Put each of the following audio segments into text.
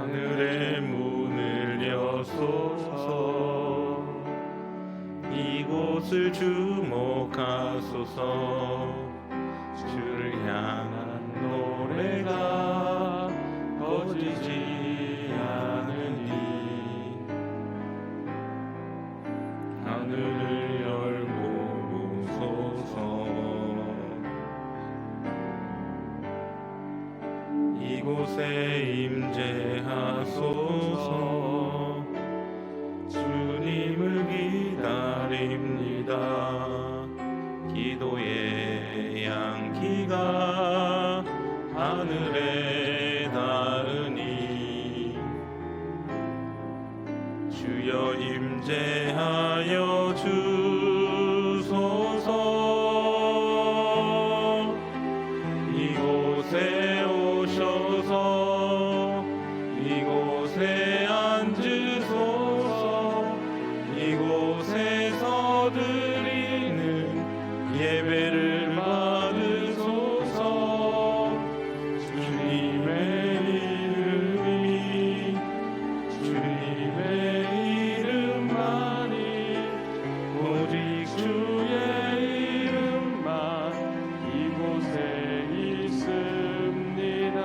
하늘의 문을 여소서. 이곳을 주목하소서. 주를 향한 노래가 꺼지지 않으니 하늘을 열고 부소서. 이곳에 임재하소서. 주님을 기다립니다. 기도의 양기가 하늘에 닿으니 주여 임재하여 주소서. 이곳에 오셔서 이곳에 앉으소서. 이곳에서 드리는 예배를 받으소서. 주님의 이름이 주님의 이름만이 오직 주의 이름만 이곳에 있습니다.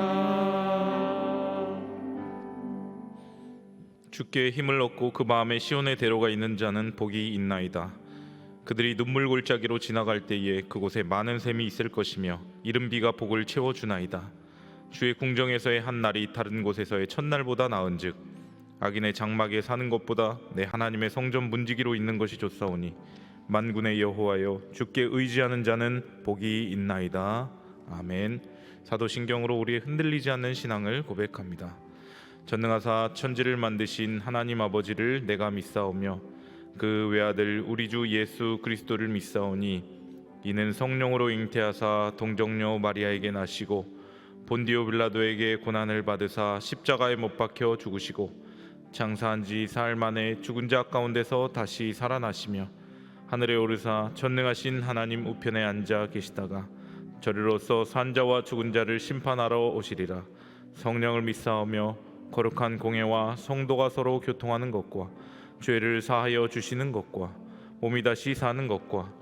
주께 힘을 얻고 그 마음에 시온의 대로가 있는 자는 복이 있나이다. 그들이 눈물 골짜기로 지나갈 때에 그곳에 많은 샘이 있을 것이며 이른 비가 복을 채워주나이다. 주의 궁정에서의 한 날이 다른 곳에서의 첫날보다 나은즉 악인의 장막에 사는 것보다 내 하나님의 성전 문지기로 있는 것이 좋사오니 만군의 여호와여, 주께 의지하는 자는 복이 있나이다. 아멘. 사도신경으로 우리의 흔들리지 않는 신앙을 고백합니다. 전능하사 천지를 만드신 하나님 아버지를 내가 믿사오며 그 외아들 우리 주 예수 그리스도를 믿사오니 이는 성령으로 잉태하사 동정녀 마리아에게 나시고 본디오 빌라도에게 고난을 받으사 십자가에 못 박혀 죽으시고 장사한 지 사흘 만에 죽은 자 가운데서 다시 살아나시며 하늘에 오르사 전능하신 하나님 우편에 앉아 계시다가 저리로서 산자와 죽은 자를 심판하러 오시리라. 성령을 믿사오며 거룩한 공예와 성도가 서로 교통하는 것과 죄를 사하여 주시는 것과 몸이 다시 사는 것과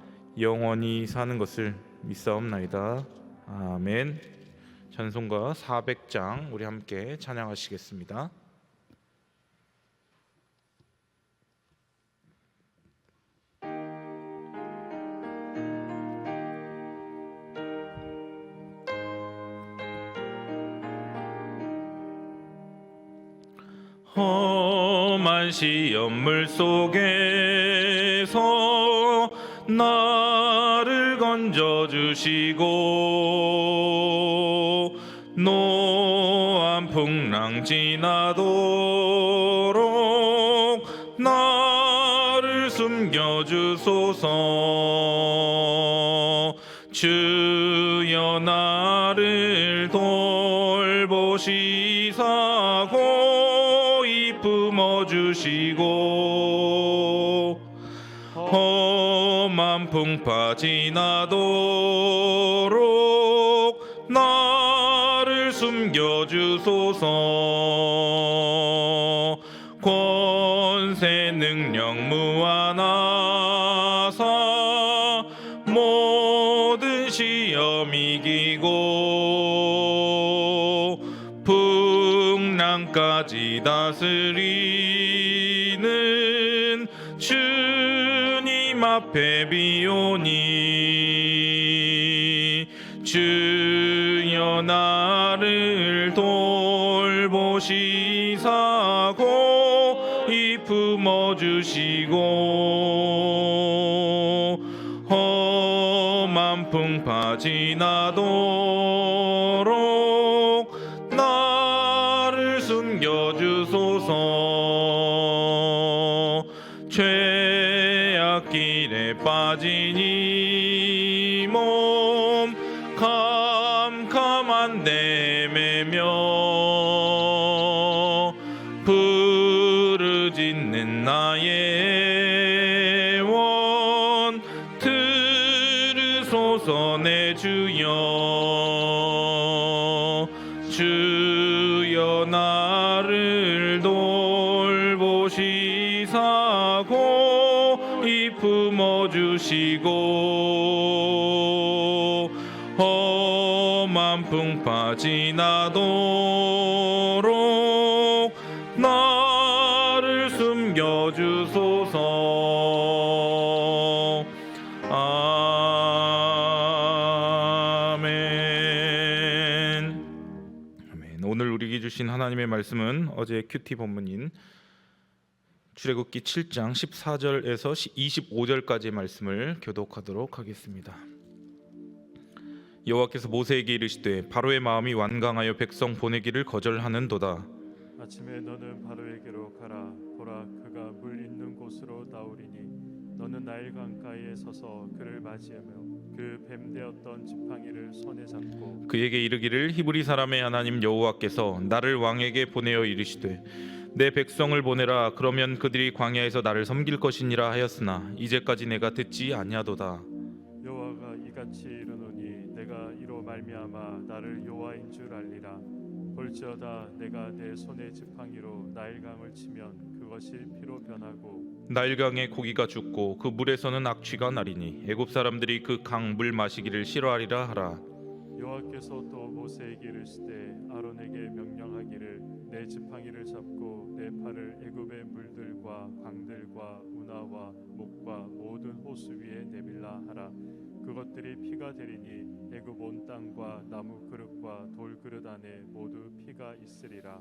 영원히 사는 것을 믿사옵나이다. 아멘. 찬송가 400장 우리 함께 찬양하시겠습니다. 험한 시험물 속에서 나를 건져주시고 노한 풍랑 지나도록 나를 숨겨주소서. 주여 나를 돌보시사 품어주시고 험한 풍파 지나도록 나를 숨겨주소서. 권세 능력 무한하사 모든 시험 이기고 풍랑까지 다스리는 주님 앞에 비오니 주여 나를 돌보시사 고이 품어주시고 험한 풍파 지나도록 나를 숨겨주소서. 죄악길에 빠진 이 몸 캄캄한 데 매며 부르짖는 나의 원 들으소서. 내 주여 주여 나 나를 돌보시사 고이 품어주시고 험한 풍파 지나도록 나를 숨겨주소서. 아멘. 오늘 우리에게 주신 하나님의 말씀은 어제 큐티 본문인 출애굽기 7장 14절에서 25절까지의 말씀을 교독하도록 하겠습니다. 여호와께서 모세에게 이르시되 바로의 마음이 완강하여 백성 보내기를 거절하는도다. 아침에 너는 바로에게로 가라. 보라, 그가 물 있는 곳으로 나오리니 너는 나일 강가에 서서 그를 맞이하며 그 뱀되었던 지팡이를 손에 잡고 그에게 이르기를 히브리 사람의 하나님 여호와께서 나를 왕에게 보내어 이르시되 내 백성을 보내라. 그러면 그들이 광야에서 나를 섬길 것이니라 하였으나 이제까지 내가 듣지 아니하도다. 여호와가 이같이 이르노니 내가 이로 말미암아 나를 여호와인 줄 알리라. 볼지어다 내가 내 손의 지팡이로 나일강을 치면 그것이 피로 변하고 나일강에 고기가 죽고 그 물에서는 악취가 나리니 애굽 사람들이 그 강 물 마시기를 싫어하리라 하라. 여호와께서 또 모세에게 이르시되 아론에게 명령하기를 내 지팡이를 잡고 내 팔을 애굽의 물들과 강들과 운하와 목과 모든 호수 위에 내밀라 하라. 그것들이 피가 되리니 애굽 온 땅과 나무 그릇과 돌 그릇 안에 모두 피가 있으리라.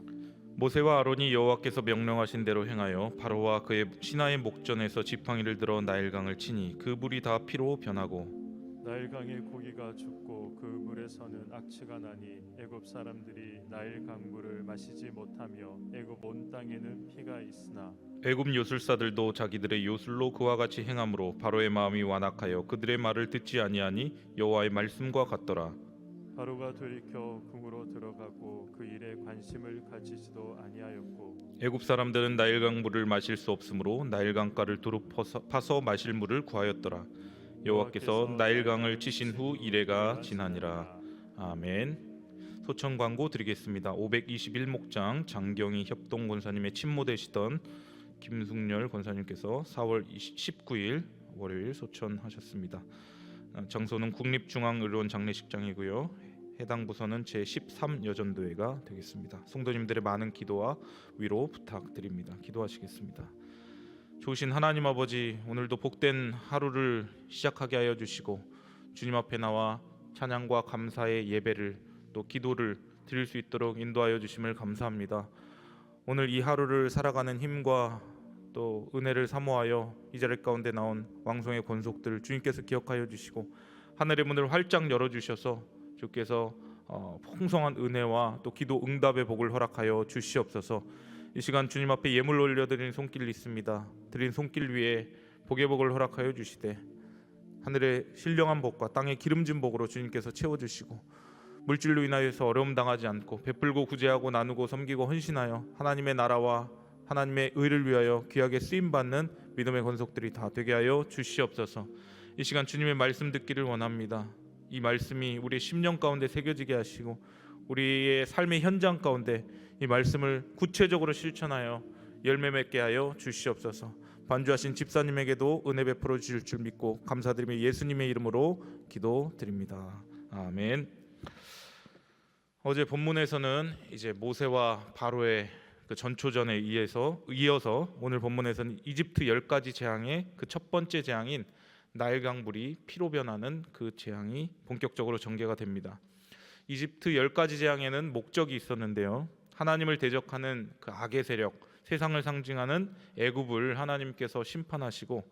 모세와 아론이 여호와께서 명령하신 대로 행하여 바로와 그의 신하의 목전에서 지팡이를 들어 나일강을 치니 그 물이 다 피로 변하고 나일강에 고기가 죽고 그 물에서는 악취가 나니 애굽 사람들이 나일강 물을 마시지 못하며 애굽 온 땅에는 피가 있으나 애굽 요술사들도 자기들의 요술로 그와 같이 행함으로 바로의 마음이 완악하여 그들의 말을 듣지 아니하니 여호와의 말씀과 같더라. 바로가 돌이켜 궁으로 들어가고 그 일에 관심을 가지지도 아니하였고 애굽 사람들은 나일강 물을 마실 수 없으므로 나일강가를 두루 파서 마실 물을 구하였더라. 여호와께서 나일강을 치신 후 이레가 지나니라. 아멘. 소청 광고 드리겠습니다. 521목장 장경희 협동 권사님의 친모 되시던 김숙렬 권사님께서 4월 19일 월요일 소천하셨습니다. 장소는 국립중앙의료원 장례식장이고요. 해당 부서는 제13여전도회가 되겠습니다. 성도님들의 많은 기도와 위로 부탁드립니다. 기도하시겠습니다. 좋으신 하나님 아버지, 오늘도 복된 하루를 시작하게 하여 주시고 주님 앞에 나와 찬양과 감사의 예배를 또 기도를 드릴 수 있도록 인도하여 주심을 감사합니다. 오늘 이 하루를 살아가는 힘과 또 은혜를 사모하여 이 자리 가운데 나온 왕성의 권속들 주님께서 기억하여 주시고 하늘의 문을 활짝 열어주셔서 주께서 풍성한 은혜와 또 기도 응답의 복을 허락하여 주시옵소서. 이 시간 주님 앞에 예물 올려드리는 손길 있습니다. 드린 손길 위에 복의 복을 허락하여 주시되 하늘의 신령한 복과 땅의 기름진 복으로 주님께서 채워주시고 물질로 인하여서 어려움 당하지 않고 베풀고 구제하고 나누고 섬기고 헌신하여 하나님의 나라와 하나님의 의를 위하여 귀하게 쓰임받는 믿음의 권속들이 다 되게 하여 주시옵소서. 이 시간 주님의 말씀 듣기를 원합니다. 이 말씀이 우리의 심령 가운데 새겨지게 하시고 우리의 삶의 현장 가운데 이 말씀을 구체적으로 실천하여 열매 맺게 하여 주시옵소서. 반주하신 집사님에게도 은혜 베풀어 주실 줄 믿고 감사드리며 예수님의 이름으로 기도드립니다. 아멘. 어제 본문에서는 이제 모세와 바로의 그 전초전에 이어서 오늘 본문에서는 이집트 10가지 재앙의 그 첫 번째 재앙인 나일강 물이 피로 변하는 그 재앙이 본격적으로 전개가 됩니다. 이집트 10가지 재앙에는 목적이 있었는데요. 하나님을 대적하는 그 악의 세력, 세상을 상징하는 애굽을 하나님께서 심판하시고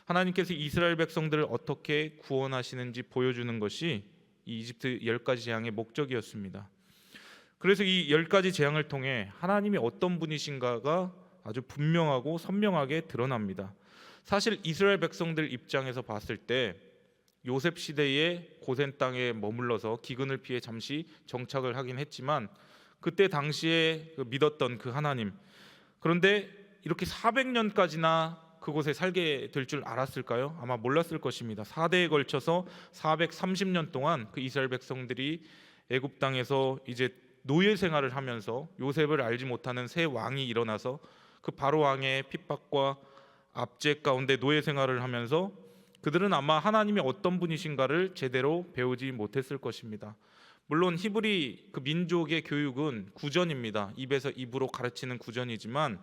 하나님께서 이스라엘 백성들을 어떻게 구원하시는지 보여주는 것이 이 이집트 10가지 재앙의 목적이었습니다. 그래서 이 10가지 재앙을 통해 하나님이 어떤 분이신가가 아주 분명하고 선명하게 드러납니다. 사실 이스라엘 백성들 입장에서 봤을 때 요셉 시대의 고센 땅에 머물러서 기근을 피해 잠시 정착을 하긴 했지만 그때 당시에 믿었던 그 하나님, 그런데 이렇게 400년까지나 그곳에 살게 될 줄 알았을까요? 아마 몰랐을 것입니다. 4대에 걸쳐서 430년 동안 그 이스라엘 백성들이 애굽 땅에서 이제 노예 생활을 하면서 요셉을 알지 못하는 새 왕이 일어나서 그 바로 왕의 핍박과 압제 가운데 노예 생활을 하면서 그들은 아마 하나님이 어떤 분이신가를 제대로 배우지 못했을 것입니다. 물론 히브리 그 민족의 교육은 구전입니다. 입에서 입으로 가르치는 구전이지만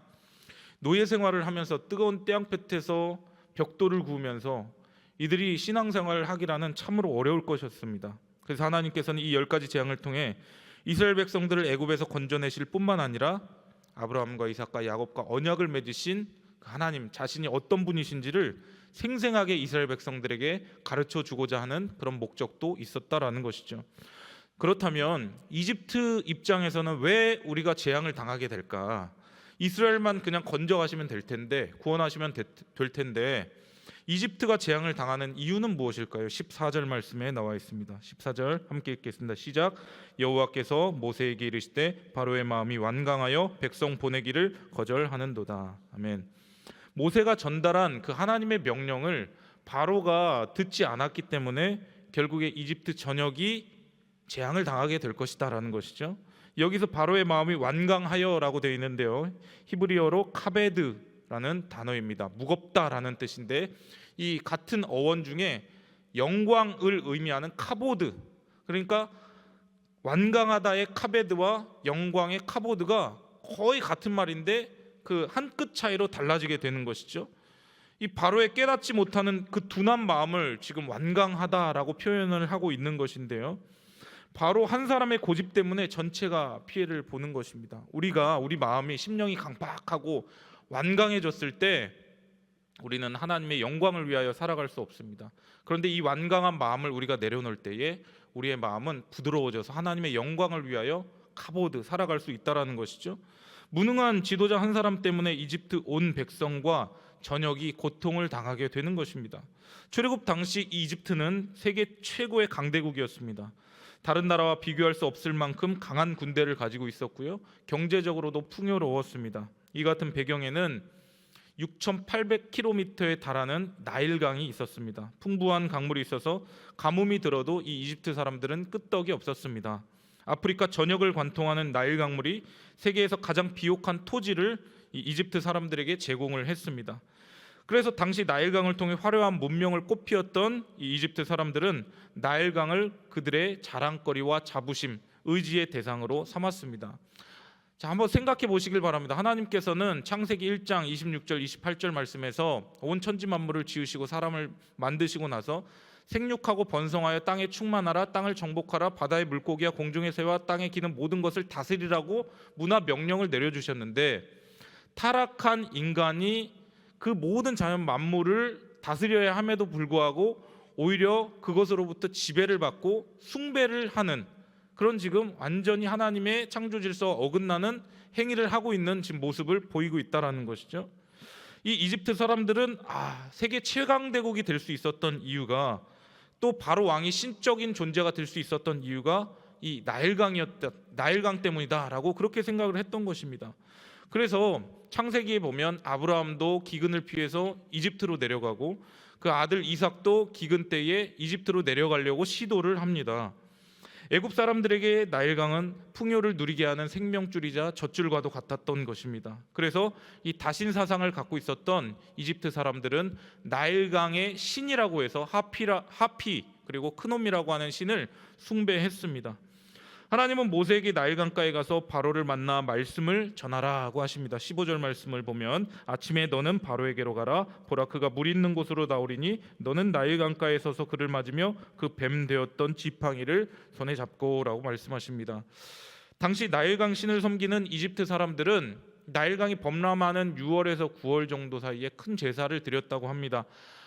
노예 생활을 하면서 뜨거운 태양볕에서 벽돌을 구우면서 이들이 신앙생활을 하기라는 참으로 어려울 것이었습니다. 그래서 하나님께서는 이 10가지 재앙을 통해 이스라엘 백성들을 애굽에서 건져내실 뿐만 아니라 아브라함과 이삭과 야곱과 언약을 맺으신 하나님 자신이 어떤 분이신지를 생생하게 이스라엘 백성들에게 가르쳐 주고자 하는 그런 목적도 있었다라는 것이죠. 그렇다면 이집트 입장에서는 왜 우리가 재앙을 당하게 될까? 이스라엘만 그냥 건져가시면 될 텐데, 구원하시면 될 텐데 이집트가 재앙을 당하는 이유는 무엇일까요? 14절 말씀에 나와 있습니다. 14절 함께 읽겠습니다. 시작. 여호와께서 모세에게 이르시되 바로의 마음이 완강하여 백성 보내기를 거절하는도다. 아멘. 모세가 전달한 그 하나님의 명령을 바로가 듣지 않았기 때문에 결국에 이집트 전역이 재앙을 당하게 될 것이다라는 것이죠. 여기서 바로의 마음이 완강하여라고 되어 있는데요, 히브리어로 카베드라는 단어입니다. 무겁다라는 뜻인데 이 같은 어원 중에 영광을 의미하는 카보드, 그러니까 완강하다의 카베드와 영광의 카보드가 거의 같은 말인데 그 한 끗 차이로 달라지게 되는 것이죠. 이 바로의 깨닫지 못하는 그 둔한 마음을 지금 완강하다라고 표현을 하고 있는 것인데요, 바로 한 사람의 고집 때문에 전체가 피해를 보는 것입니다. 우리 마음이 심령이 강팍하고 완강해졌을 때 우리는 하나님의 영광을 위하여 살아갈 수 없습니다. 그런데 이 완강한 마음을 우리가 내려놓을 때에 우리의 마음은 부드러워져서 하나님의 영광을 위하여 카보드 살아갈 수 있다라는 것이죠. 무능한 지도자 한 사람 때문에 이집트 온 백성과 전역이 고통을 당하게 되는 것입니다. 출애굽 당시 이집트는 세계 최고의 강대국이었습니다. 다른 나라와 비교할 수 없을 만큼 강한 군대를 가지고 있었고요, 경제적으로도 풍요로웠습니다. 이 같은 배경에는 6,800km에 달하는 나일강이 있었습니다. 풍부한 강물이 있어서 가뭄이 들어도 이 이집트 사람들은 끄떡이 없었습니다. 아프리카 전역을 관통하는 나일 강물이 세계에서 가장 비옥한 토지를 이 이집트 사람들에게 제공을 했습니다. 그래서 당시 나일강을 통해 화려한 문명을 꽃피웠던 이 이집트 사람들은 나일강을 그들의 자랑거리와 자부심, 의지의 대상으로 삼았습니다. 자, 한번 생각해 보시길 바랍니다. 하나님께서는 창세기 1장 26절 28절 말씀에서 온 천지 만물을 지으시고 사람을 만드시고 나서 생육하고 번성하여 땅에 충만하라, 땅을 정복하라, 바다의 물고기와 공중의 새와 땅에 기는 모든 것을 다스리라고 문화 명령을 내려주셨는데, 타락한 인간이 그 모든 자연 만물을 다스려야 함에도 불구하고 오히려 그것으로부터 지배를 받고 숭배를 하는 그런 지금 완전히 하나님의 창조 질서와 어긋나는 행위를 하고 있는 지금 모습을 보이고 있다라는 것이죠. 이 이집트 사람들은 세계 최강 대국이 될 수 있었던 이유가, 또 바로 왕이 신적인 존재가 될 수 있었던 이유가 이 나일강 때문이다라고 그렇게 생각을 했던 것입니다. 그래서 창세기에 보면 아브라함도 기근을 피해서 이집트로 내려가고 그 아들 이삭도 기근 때에 이집트로 내려가려고 시도를 합니다. 애굽 사람들에게 나일강은 풍요를 누리게 하는 생명줄이자 젖줄과도 같았던 것입니다. 그래서 이 다신 사상을 갖고 있었던 이집트 사람들은 나일강의 신이라고 해서 하피 그리고 크놈이라고 하는 신을 숭배했습니다. 하나님은 모세에게 나일강가에 가서 바로를 만나 말씀을 전하라고 하십니다. 15절 말씀을 보면 아침에 너는 바로에게로 가라. 보라, 그가 물 있는 곳으로 나오리니 너는 나일강가에 서서 그를 맞으며 그 뱀 되었던 지팡이를 손에 잡고라고 말씀하십니다. 당시 나일강 신을 섬기는 이집트 사람들은 나일강이 범람하는 6월에서 9월 정도 사이에 큰 제사를 드렸다고 합니다.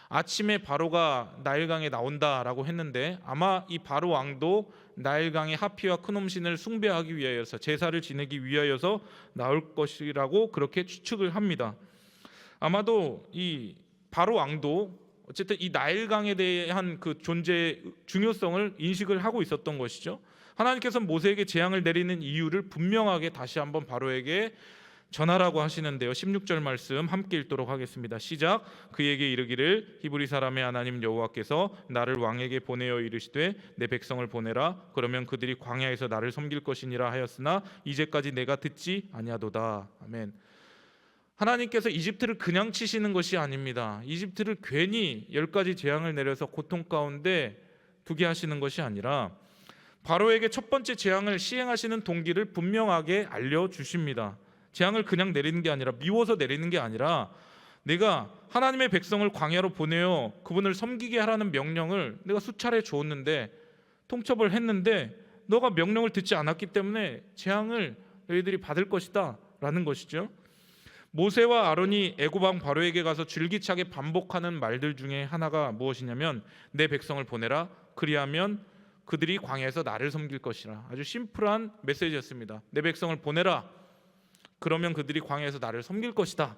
아침에 바로가 나일강에 나온다라고 했는데 아마 이 바로 왕도 나일강의 하피와 크놈신을 숭배하기 위하여서, 제사를 지내기 위하여서 나올 것이라고 그렇게 추측을 합니다. 아마도 이 바로 왕도 어쨌든 이 나일강에 대한 그 존재의 중요성을 인식을 하고 있었던 것이죠. 하나님께서 모세에게 재앙을 내리는 이유를 분명하게 다시 한번 바로에게 전하라고 하시는데요. 16절 말씀 함께 읽도록 하겠습니다. 시작. 그에게 이르기를 히브리 사람의 하나님 여호와께서 나를 왕에게 보내어 이르시되 내 백성을 보내라. 그러면 그들이 광야에서 나를 섬길 것이니라 하였으나 이제까지 내가 듣지 아니하도다. 아멘. 하나님께서 이집트를 그냥 치시는 것이 아닙니다. 이집트를 괜히 10가지 재앙을 내려서 고통 가운데 두게 하시는 것이 아니라 바로에게 첫 번째 재앙을 시행하시는 동기를 분명하게 알려주십니다. 재앙을 그냥 내리는 게 아니라, 미워서 내리는 게 아니라, 내가 하나님의 백성을 광야로 보내어 그분을 섬기게 하라는 명령을 내가 수차례 주었는데, 통첩을 했는데 너가 명령을 듣지 않았기 때문에 재앙을 너희들이 받을 것이다 라는 것이죠. 모세와 아론이 애굽 왕 바로에게 가서 줄기차게 반복하는 말들 중에 하나가 무엇이냐면, 내 백성을 보내라. 그리하면 그들이 광야에서 나를 섬길 것이라. 아주 심플한 메시지였습니다. 내 백성을 보내라. 그러면 그들이 광야에서 나를 섬길 것이다.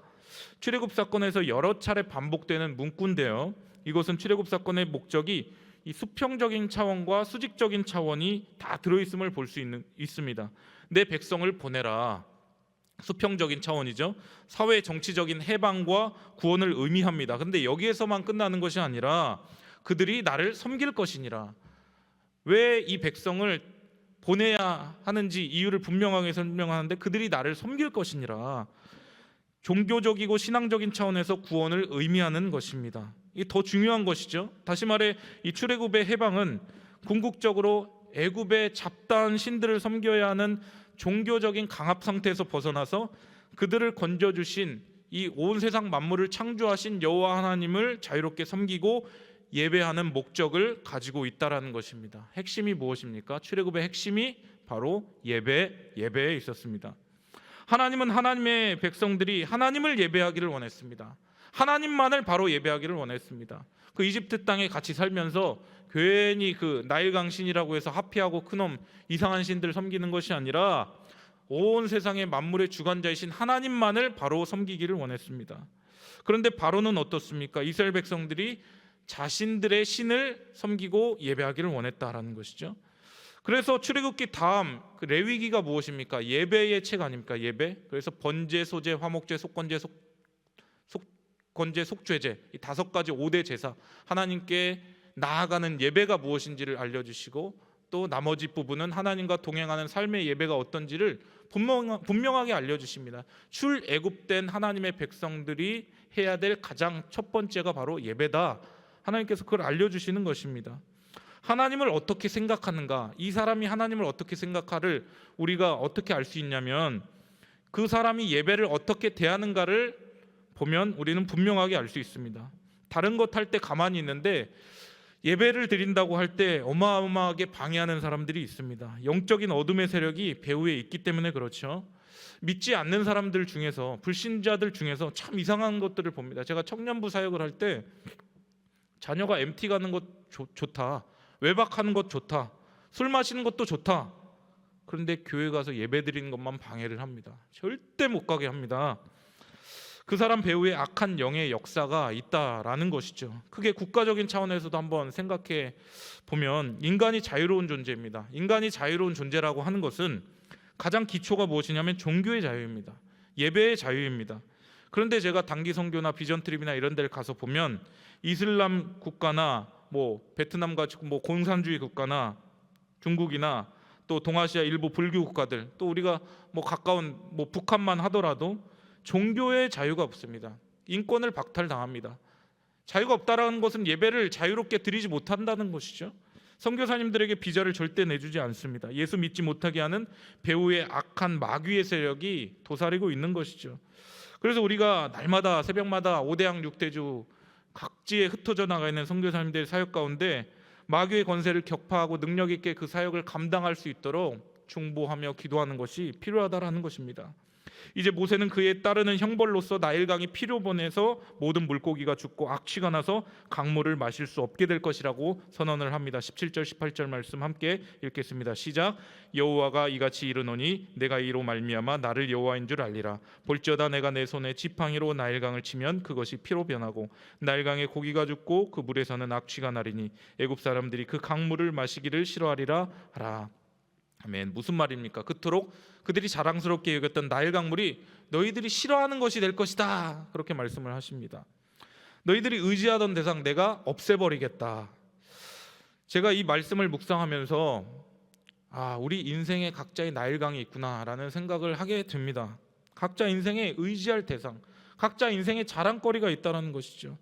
출애굽 사건에서 여러 차례 반복되는 문구인데요. 이것은 출애굽 사건의 목적이 이 수평적인 차원과 수직적인 차원이 다 들어있음을 볼 수 있습니다. 내 백성을 보내라. 수평적인 차원이죠. 사회 정치적인 해방과 구원을 의미합니다. 그런데 여기에서만 끝나는 것이 아니라 그들이 나를 섬길 것이니라. 왜 이 백성을 보내야 하는지 이유를 분명하게 설명하는데, 그들이 나를 섬길 것이니라. 종교적이고 신앙적인 차원에서 구원을 의미하는 것입니다. 이게 더 중요한 것이죠. 다시 말해 이 출애굽의 해방은 궁극적으로 애굽의 잡다한 신들을 섬겨야 하는 종교적인 강압 상태에서 벗어나서 그들을 건져주신 이 온 세상 만물을 창조하신 여호와 하나님을 자유롭게 섬기고 예배하는 목적을 가지고 있다라는 것입니다. 핵심이 무엇입니까? 출애굽의 핵심이 바로 예배에 있었습니다. 하나님은 하나님의 백성들이 하나님을 예배하기를 원했습니다. 하나님만을 바로 예배하기를 원했습니다. 그 이집트 땅에 같이 살면서 괜히 그 나일강 신이라고 해서 하피하고 그놈 이상한 신들 섬기는 것이 아니라 온 세상의 만물의 주관자이신 하나님만을 바로 섬기기를 원했습니다. 그런데 바로는 어떻습니까? 이스라엘 백성들이 자신들의 신을 섬기고 예배하기를 원했다라는 것이죠. 그래서 출애굽기 다음 그 레위기가 무엇입니까? 예배의 책 아닙니까? 예배. 그래서 번제, 소제, 화목제, 속건제, 속건제, 속죄제, 이 5가지 5대 제사, 하나님께 나아가는 예배가 무엇인지를 알려주시고, 또 나머지 부분은 하나님과 동행하는 삶의 예배가 어떤지를 분명하게 알려주십니다. 출애굽된 하나님의 백성들이 해야 될 가장 첫 번째가 바로 예배다. 하나님께서 그걸 알려주시는 것입니다. 하나님을 어떻게 생각하는가, 이 사람이 하나님을 어떻게 생각하를 우리가 어떻게 알 수 있냐면, 그 사람이 예배를 어떻게 대하는가를 보면 우리는 분명하게 알 수 있습니다. 다른 것 할 때 가만히 있는데 예배를 드린다고 할 때 어마어마하게 방해하는 사람들이 있습니다. 영적인 어둠의 세력이 배후에 있기 때문에 그렇죠. 믿지 않는 사람들 중에서, 불신자들 중에서 참 이상한 것들을 봅니다. 제가 청년부 사역을 할 때 자녀가 MT 가는 것 좋다, 외박하는 것 좋다, 술 마시는 것도 좋다. 그런데 교회 가서 예배 드리는 것만 방해를 합니다. 절대 못 가게 합니다. 그 사람 배후에 악한 영의 역사가 있다라는 것이죠. 크게 국가적인 차원에서도 한번 생각해 보면 인간이 자유로운 존재입니다. 인간이 자유로운 존재라고 하는 것은 가장 기초가 무엇이냐면 종교의 자유입니다. 예배의 자유입니다. 그런데 제가 단기 선교나 비전 트립이나 이런 데를 가서 보면 이슬람 국가나 베트남 같이 공산주의 국가나 중국이나 또 동아시아 일부 불교 국가들, 또 우리가 가까운 북한만 하더라도 종교의 자유가 없습니다. 인권을 박탈당합니다. 자유가 없다라는 것은 예배를 자유롭게 드리지 못한다는 것이죠. 선교사님들에게 비자를 절대 내주지 않습니다. 예수 믿지 못하게 하는 배후의 악한 마귀의 세력이 도사리고 있는 것이죠. 그래서 우리가 날마다 새벽마다 5대양 6대주 각지에 흩어져 나가 있는 선교사님들의 사역 가운데 마귀의 권세를 격파하고 능력 있게 그 사역을 감당할 수 있도록 중보하며 기도하는 것이 필요하다라는 것입니다. 이제 모세는 그에 따르는 형벌로서 나일강이 피로 보내서 모든 물고기가 죽고 악취가 나서 강물을 마실 수 없게 될 것이라고 선언을 합니다. 17절 18절 말씀 함께 읽겠습니다. 시작. 여호와가 이같이 이르노니 내가 이로 말미암아 나를 여호와인 줄 알리라. 볼지어다 내가 내 손에 지팡이로 나일강을 치면 그것이 피로 변하고 나일강에 고기가 죽고 그 물에서는 악취가 나리니 애굽 사람들이 그 강물을 마시기를 싫어하리라 하라. 아멘. 무슨 말입니까? 그토록 그들이 자랑스럽게 여겼던 나일 강물이 너희들이 싫어하는 것이 될 것이다. 그렇게 말씀을 하십니다. 너희들이 의지하던 대상 내가 없애버리겠다. 제가 이 말씀을 묵상하면서 우리 인생에 각자의 나일강이 있구나라는 생각을 하게 됩니다. 각자 인생에 의지할 대상, 각자 인생에 자랑거리가 있다는 것이죠.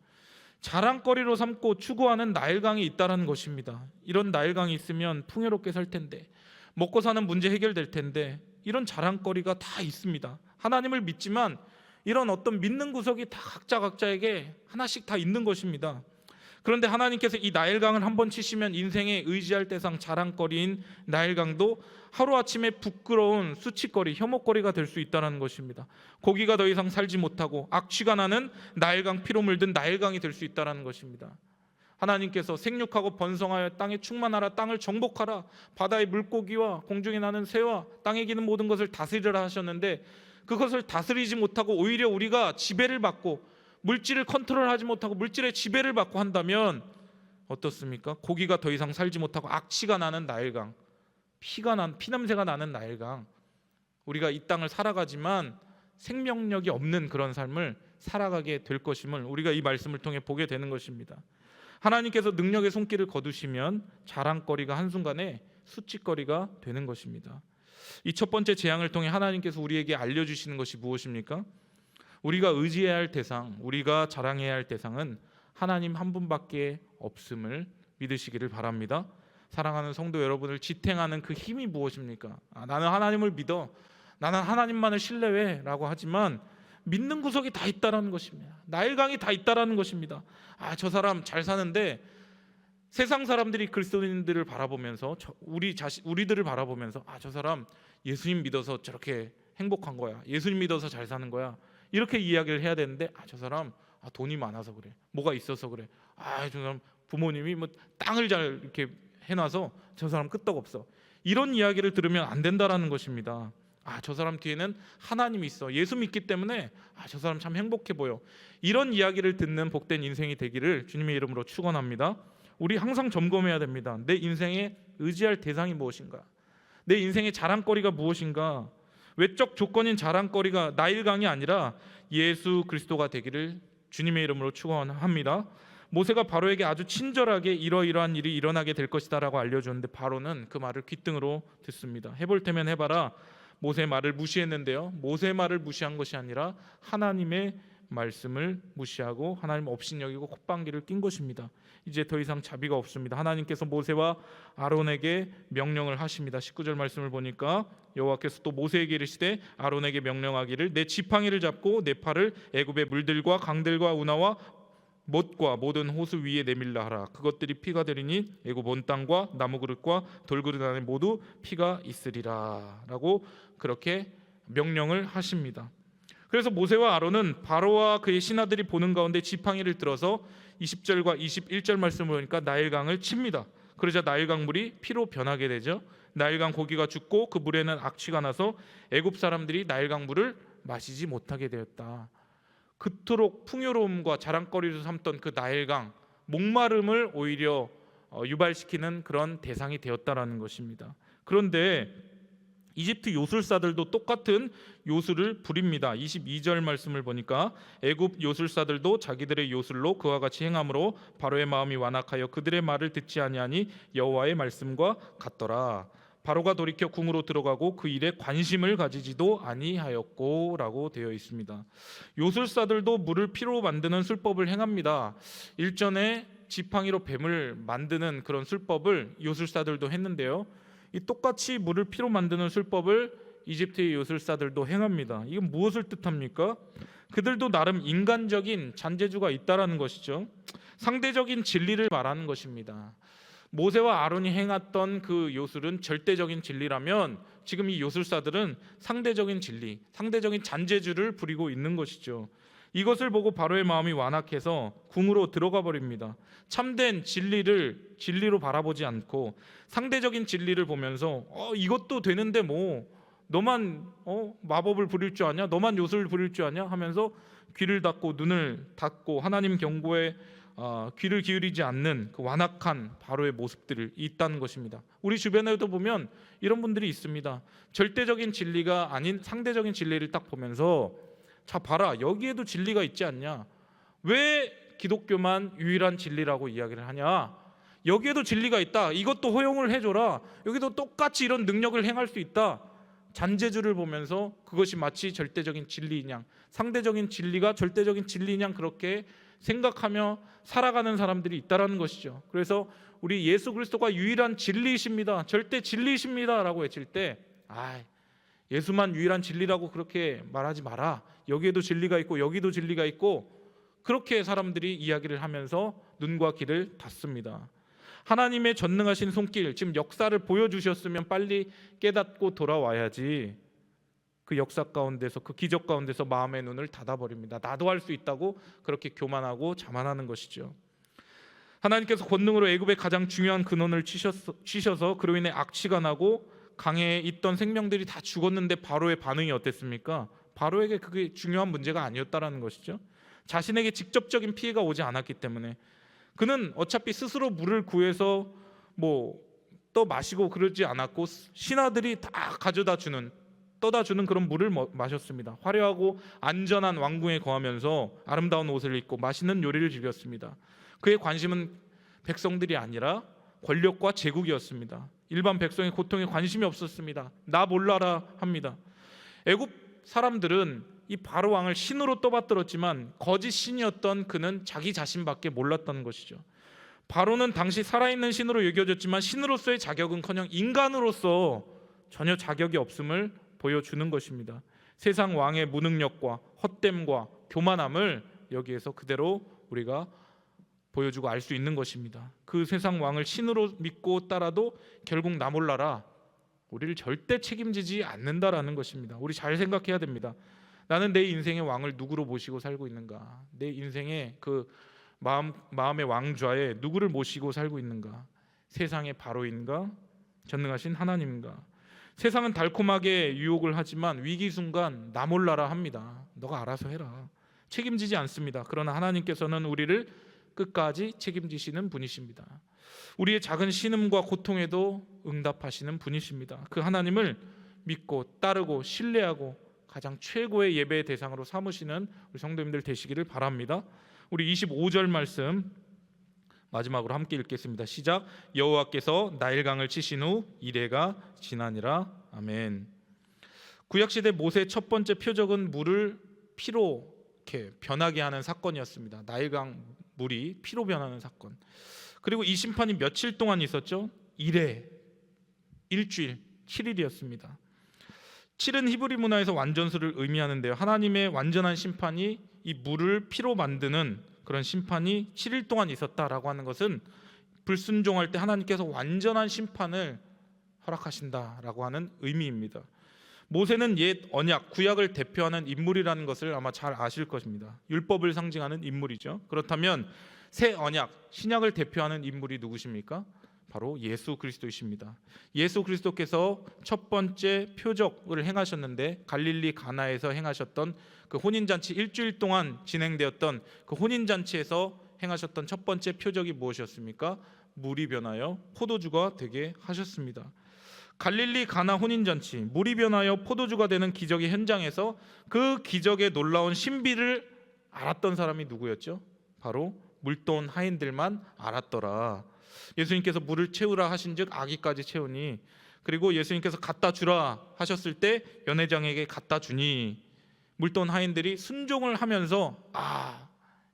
자랑거리로 삼고 추구하는 나일강이 있다는 것입니다. 이런 나일강이 있으면 풍요롭게 살 텐데, 먹고 사는 문제 해결될 텐데, 이런 자랑거리가 다 있습니다. 하나님을 믿지만 이런 어떤 믿는 구석이 다 각자에게 하나씩 다 있는 것입니다. 그런데 하나님께서 이 나일강을 한번 치시면 인생의 의지할 대상 자랑거리인 나일강도 하루아침에 부끄러운 수치거리, 혐오거리가 될 수 있다는 것입니다. 고기가 더 이상 살지 못하고 악취가 나는 나일강, 피로 물든 나일강이 될 수 있다는 것입니다. 하나님께서 생육하고 번성하여 땅에 충만하라, 땅을 정복하라, 바다의 물고기와 공중에 나는 새와 땅에 기는 모든 것을 다스리라 하셨는데, 그것을 다스리지 못하고 오히려 우리가 지배를 받고 물질을 컨트롤하지 못하고 물질의 지배를 받고 한다면 어떻습니까? 고기가 더 이상 살지 못하고 악취가 나는 나일강, 피냄새가 나는 나일강, 우리가 이 땅을 살아가지만 생명력이 없는 그런 삶을 살아가게 될 것임을 우리가 이 말씀을 통해 보게 되는 것입니다. 하나님께서 능력의 손길을 거두시면 자랑거리가 한순간에 수치거리가 되는 것입니다. 이 첫 번째 재앙을 통해 하나님께서 우리에게 알려주시는 것이 무엇입니까? 우리가 의지해야 할 대상, 우리가 자랑해야 할 대상은 하나님 한 분밖에 없음을 믿으시기를 바랍니다. 사랑하는 성도 여러분을 지탱하는 그 힘이 무엇입니까? 나는 하나님을 믿어, 나는 하나님만을 신뢰해 라고 하지만 믿는 구석이 다 있다라는 것입니다. 나일강이 다 있다라는 것입니다. 저 사람 잘 사는데, 세상 사람들이 그리스도인들을 바라보면서 우리들을 바라보면서 저 사람 예수님 믿어서 저렇게 행복한 거야, 예수님 믿어서 잘 사는 거야, 이렇게 이야기를 해야 되는데 저 사람 돈이 많아서 그래, 뭐가 있어서 그래, 저 사람 부모님이 뭐 땅을 잘 이렇게 해놔서 저 사람 끄떡없어, 이런 이야기를 들으면 안 된다라는 것입니다. 저 사람 뒤에는 하나님이 있어, 예수 믿기 때문에 저 사람 참 행복해 보여, 이런 이야기를 듣는 복된 인생이 되기를 주님의 이름으로 축원합니다. 우리 항상 점검해야 됩니다. 내 인생에 의지할 대상이 무엇인가, 내 인생의 자랑거리가 무엇인가. 외적 조건인 자랑거리가 나일강이 아니라 예수 그리스도가 되기를 주님의 이름으로 축원합니다. 모세가 바로에게 아주 친절하게 이러이러한 일이 일어나게 될 것이다 라고 알려줬는데, 바로는 그 말을 귓등으로 듣습니다. 해볼 테면 해봐라. 모세의 말을 무시했는데요, 모세의 말을 무시한 것이 아니라 하나님의 말씀을 무시하고 하나님 업신여기고 콧방귀를 낀 것입니다. 이제 더 이상 자비가 없습니다. 하나님께서 모세와 아론에게 명령을 하십니다. 19절 말씀을 보니까 여호와께서 또 모세에게 이르시되 아론에게 명령하기를 내 지팡이를 잡고 내 팔을 애굽의 물들과 강들과 운하와 못과 모든 호수 위에 내밀라 하라. 그것들이 피가 되리니 애굽 온 땅과 나무 그릇과 돌그릇 안에 모두 피가 있으리라 라고 그렇게 명령을 하십니다. 그래서 모세와 아론은 바로와 그의 신하들이 보는 가운데 지팡이를 들어서 20절과 21절 말씀을 보니까 나일강을 칩니다. 그러자 나일강 물이 피로 변하게 되죠. 나일강 고기가 죽고 그 물에는 악취가 나서 애굽 사람들이 나일강 물을 마시지 못하게 되었다. 그토록 풍요로움과 자랑거리로 삼던 그 나일강, 목마름을 오히려 유발시키는 그런 대상이 되었다라는 것입니다. 그런데 이집트 요술사들도 똑같은 요술을 부립니다. 22절 말씀을 보니까 애굽 요술사들도 자기들의 요술로 그와 같이 행함으로 바로의 마음이 완악하여 그들의 말을 듣지 아니하니 여호와의 말씀과 같더라. 바로가 돌이켜 궁으로 들어가고 그 일에 관심을 가지지도 아니하였고 라고 되어 있습니다. 요술사들도 물을 피로 만드는 술법을 행합니다. 일전에 지팡이로 뱀을 만드는 그런 술법을 요술사들도 했는데요, 이 똑같이 물을 피로 만드는 술법을 이집트의 요술사들도 행합니다. 이건 무엇을 뜻합니까? 그들도 나름 인간적인 잔재주가 있다라는 것이죠. 상대적인 진리를 말하는 것입니다. 모세와 아론이 행했던 그 요술은 절대적인 진리라면 지금 이 요술사들은 상대적인 진리, 상대적인 잔재주를 부리고 있는 것이죠. 이것을 보고 바로의 마음이 완악해서 궁으로 들어가 버립니다. 참된 진리를 진리로 바라보지 않고 상대적인 진리를 보면서 이것도 되는데 뭐 너만 마법을 부릴 줄 아냐, 너만 요술을 부릴 줄 아냐 하면서 귀를 닫고 눈을 닫고 하나님 경고에 귀를 기울이지 않는 그 완악한 바로의 모습들이 있다는 것입니다. 우리 주변에도 보면 이런 분들이 있습니다. 절대적인 진리가 아닌 상대적인 진리를 딱 보면서 자 봐라, 여기에도 진리가 있지 않냐, 왜 기독교만 유일한 진리라고 이야기를 하냐, 여기에도 진리가 있다, 이것도 허용을 해줘라, 여기도 똑같이 이런 능력을 행할 수 있다, 잔재주를 보면서 그것이 마치 절대적인 진리인 양, 상대적인 진리가 절대적인 진리인 양 그렇게 생각하며 살아가는 사람들이 있다라는 것이죠. 그래서 우리 예수 그리스도가 유일한 진리이십니다, 절대 진리이십니다 라고 외칠 때 예수만 유일한 진리라고 그렇게 말하지 마라, 여기에도 진리가 있고 여기도 진리가 있고, 그렇게 사람들이 이야기를 하면서 눈과 귀를 닫습니다. 하나님의 전능하신 손길, 지금 역사를 보여주셨으면 빨리 깨닫고 돌아와야지 그 역사 가운데서, 그 기적 가운데서 마음의 눈을 닫아버립니다. 나도 할 수 있다고 그렇게 교만하고 자만하는 것이죠. 하나님께서 권능으로 애굽의 가장 중요한 근원을 치셔서 그로 인해 악취가 나고 강에 있던 생명들이 다 죽었는데 바로의 반응이 어땠습니까? 바로에게 그게 중요한 문제가 아니었다라는 것이죠. 자신에게 직접적인 피해가 오지 않았기 때문에 그는 어차피 스스로 물을 구해서 떠 마시고 그러지 않았고 신하들이 다 가져다 주는, 떠다 주는 그런 물을 마셨습니다. 화려하고 안전한 왕궁에 거하면서 아름다운 옷을 입고 맛있는 요리를 즐겼습니다. 그의 관심은 백성들이 아니라 권력과 제국이었습니다. 일반 백성의 고통에 관심이 없었습니다. 나 몰라라 합니다. 애굽 사람들은 이 바로 왕을 신으로 떠받들었지만 거짓 신이었던 그는 자기 자신밖에 몰랐다는 것이죠. 바로는 당시 살아있는 신으로 여겨졌지만 신으로서의 자격은커녕 인간으로서 전혀 자격이 없음을 보여주는 것입니다. 세상 왕의 무능력과 헛됨과 교만함을 여기에서 그대로 우리가 보여주고 알 수 있는 것입니다. 그 세상 왕을 신으로 믿고 따라도 결국 나 몰라라 우리를 절대 책임지지 않는다라는 것입니다. 우리 잘 생각해야 됩니다. 나는 내 인생의 왕을 누구로 모시고 살고 있는가? 내 인생의 그 마음의 왕좌에 누구를 모시고 살고 있는가? 세상의 바로인가? 전능하신 하나님인가? 세상은 달콤하게 유혹을 하지만 위기 순간 나 몰라라 합니다. 너가 알아서 해라. 책임지지 않습니다. 그러나 하나님께서는 우리를 끝까지 책임지시는 분이십니다. 우리의 작은 신음과 고통에도 응답하시는 분이십니다. 그 하나님을 믿고 따르고 신뢰하고 가장 최고의 예배의 대상으로 삼으시는 우리 성도님들 되시기를 바랍니다. 우리 25절 말씀 마지막으로 함께 읽겠습니다. 시작. 여호와께서 나일강을 치신 후 이레가 지나니라. 아멘. 구약시대 모세의 첫 번째 표적은 물을 피로 이렇게 변하게 하는 사건이었습니다. 나일강 물이 피로 변하는 사건. 그리고 이 심판이 며칠 동안 있었죠? 이레, 일주일, 7일이었습니다. 7은 히브리 문화에서 완전수를 의미하는데요. 하나님의 완전한 심판이 이 물을 피로 만드는 그런 심판이 7일 동안 있었다라고 하는 것은 불순종할 때 하나님께서 완전한 심판을 허락하신다라고 하는 의미입니다. 모세는 옛 언약, 구약을 대표하는 인물이라는 것을 아마 잘 아실 것입니다. 율법을 상징하는 인물이죠. 그렇다면 새 언약, 신약을 대표하는 인물이 누구십니까? 바로 예수 그리스도이십니다. 예수 그리스도께서 첫 번째 표적을 행하셨는데 갈릴리 가나에서 행하셨던 그 혼인잔치, 일주일 동안 진행되었던 그 혼인잔치에서 행하셨던 첫 번째 표적이 무엇이었습니까? 물이 변하여 포도주가 되게 하셨습니다. 갈릴리 가나 혼인잔치, 물이 변하여 포도주가 되는 기적의 현장에서 그 기적의 놀라운 신비를 알았던 사람이 누구였죠? 바로 물돈 하인들만 알았더라. 예수님께서 물을 채우라 하신즉 아기까지 채우니, 그리고 예수님께서 갖다 주라 하셨을 때 연회장에게 갖다 주니, 물돈 하인들이 순종을 하면서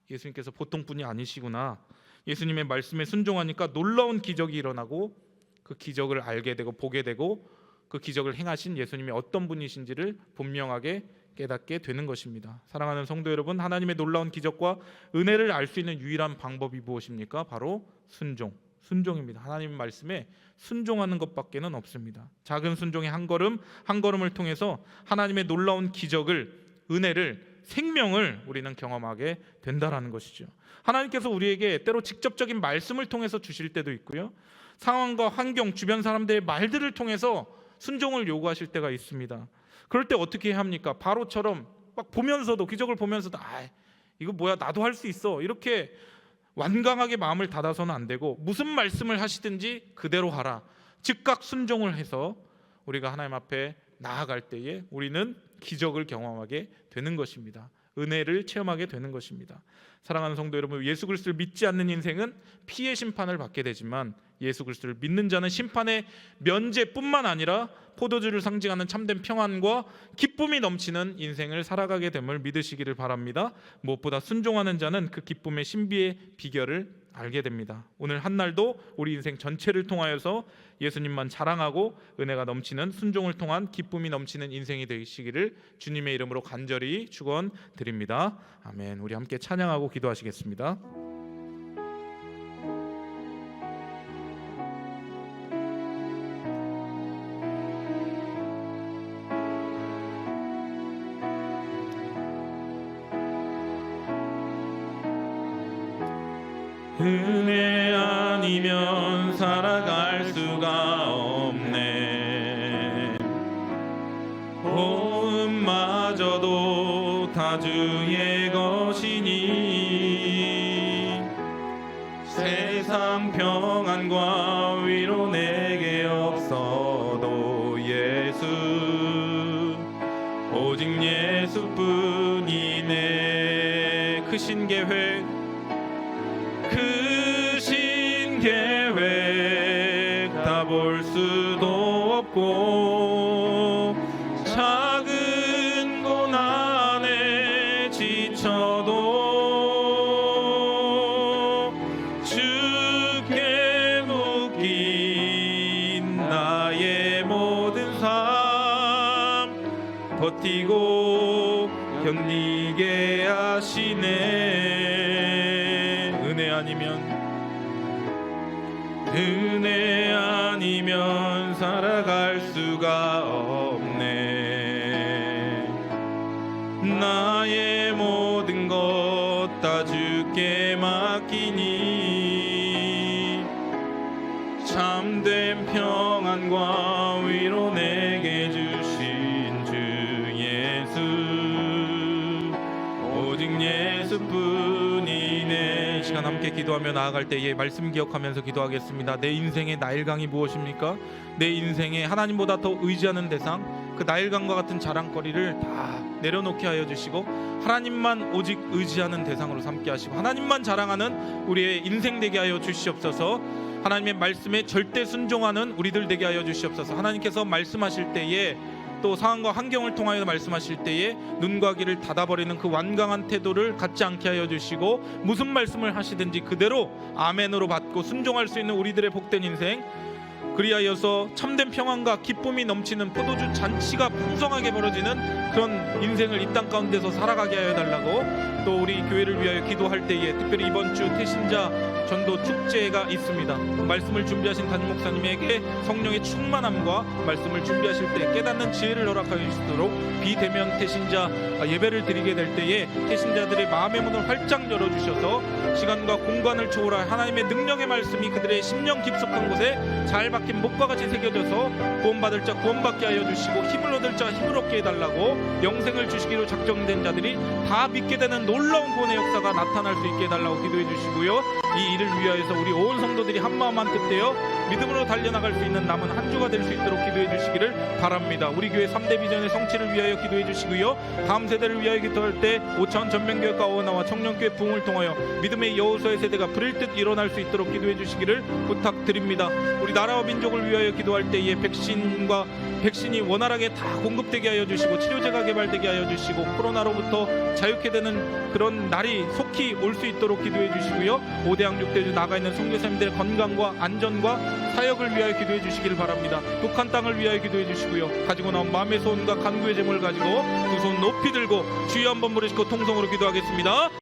예수님께서 보통 분이 아니시구나, 예수님의 말씀에 순종하니까 놀라운 기적이 일어나고 그 기적을 알게 되고 보게 되고 그 기적을 행하신 예수님이 어떤 분이신지를 분명하게 깨닫게 되는 것입니다. 사랑하는 성도 여러분, 하나님의 놀라운 기적과 은혜를 알 수 있는 유일한 방법이 무엇입니까? 바로 순종입니다. 하나님 말씀에 순종하는 것밖에는 없습니다. 작은 순종의 한 걸음 한 걸음을 통해서 하나님의 놀라운 기적을, 은혜를, 생명을 우리는 경험하게 된다라는 것이죠. 하나님께서 우리에게 때로 직접적인 말씀을 통해서 주실 때도 있고요, 상황과 환경, 주변 사람들의 말들을 통해서 순종을 요구하실 때가 있습니다. 그럴 때 어떻게 해야 합니까? 바로처럼 막 보면서도, 기적을 보면서도 이거 뭐야, 나도 할 수 있어, 이렇게 완강하게 마음을 닫아서는 안 되고 무슨 말씀을 하시든지 그대로 하라, 즉각 순종을 해서 우리가 하나님 앞에 나아갈 때에 우리는 기적을 경험하게 되는 것입니다. 은혜를 체험하게 되는 것입니다. 사랑하는 성도 여러분, 예수 그리스도를 믿지 않는 인생은 피의 심판을 받게 되지만 예수 그리스도를 믿는 자는 심판의 면제뿐만 아니라 포도주를 상징하는 참된 평안과 기쁨이 넘치는 인생을 살아가게 됨을 믿으시기를 바랍니다. 무엇보다 순종하는 자는 그 기쁨의 신비의 비결을 알게 됩니다. 오늘 한 날도 우리 인생 전체를 통하여서 예수님만 자랑하고 은혜가 넘치는 순종을 통한 기쁨이 넘치는 인생이 되시기를 주님의 이름으로 간절히 축원드립니다. 아멘. 우리 함께 찬양하고 기도하시겠습니다. 은혜 아니면 살아갈 수가 없네. 호흡마저도 다 주의 것이니 세상 평안과 위로 내게 없어도 예수, 오직 예수뿐이네. 크신 계획 다 볼 수도 없고 작은 고난에 지쳐도 주께 묶인 나의 모든 삶 버티고 견디게 하시네. 은혜 아니면 살아갈 수가 없네. 나의 모든 것 다 주께 맡기니 참된 평안과 위로 내게 주신 주 예수, 오직 예수뿐이네. 시간 함께 기도하며 나아갈 때에 말씀 기억하면서 기도하겠습니다. 내 인생의 나일강이 무엇입니까? 내 인생에 하나님보다 더 의지하는 대상, 그 나일강과 같은 자랑거리를 다 내려놓게 하여 주시고 하나님만 오직 의지하는 대상으로 삼게 하시고 하나님만 자랑하는 우리의 인생 되게 하여 주시옵소서. 하나님의 말씀에 절대 순종하는 우리들 되게 하여 주시옵소서. 하나님께서 말씀하실 때에 또 상황과 환경을 통하여 말씀하실 때에 눈과 귀를 닫아버리는 그 완강한 태도를 갖지 않게 하여 주시고 무슨 말씀을 하시든지 그대로 아멘으로 받고 순종할 수 있는 우리들의 복된 인생, 그리하여서 참된 평안과 기쁨이 넘치는 포도주 잔치가 풍성하게 벌어지는 그런 인생을 이 땅 가운데서 살아가게 하여 달라고, 또 우리 교회를 위하여 기도할 때에 특별히 이번 주 태신자 전도 축제가 있습니다. 말씀을 준비하신 담임 목사님에게 성령의 충만함과 말씀을 준비하실 때 깨닫는 지혜를 허락하여 주시도록 비대면 태신자 예배를 드리게 될 때에 태신자들의 마음의 문을 활짝 열어주셔서 시간과 공간을 초월한 하나님의 능력의 말씀이 그들의 심령 깊숙한 곳에 잘 박힌 목과 같이 새겨져서 구원받을 자 구원받게 하여 주시고 힘을 얻을 자 힘을 얻게 해달라고, 영생을 주시기로 작정된 자들이 다 믿게 되는 놀라운 구원의 역사가 나타날 수 있게 해달라고 기도해 주시고요. 이 일을 위하여서 우리 온 성도들이 한마음 한뜻되어 믿음으로 달려나갈 수 있는 남은 한 주가 될 수 있도록 기도해 주시기를 바랍니다. 우리 교회 3대 비전의 성취를 위하여 기도해 주시고요. 다음 세대를 위하여 기도할 때 오차원 전면교회과 어원나와 청년교회 부흥을 통하여 믿음의 여호수아의 세대가 불일듯 일어날 수 있도록 기도해 주시기를 부탁드립니다. 우리 나라와 민족을 위하여 기도할 때에 백신이 원활하게 다 공급되게 하여 주시고 치료제가 개발되게 하여 주시고 코로나로부터 자유케 되는 그런 날이 속히 올 수 있도록 기도해 주시고요. 5대 양육대주 나가 있는 선교사님들의 건강과 안전과 사역을 위하여 기도해 주시기를 바랍니다. 북한 땅을 위하여 기도해 주시고요. 가지고 나온 마음의 소원과 간구의 제목을 가지고 두 손 높이 들고 주여 한번 부르시고 통성으로 기도하겠습니다.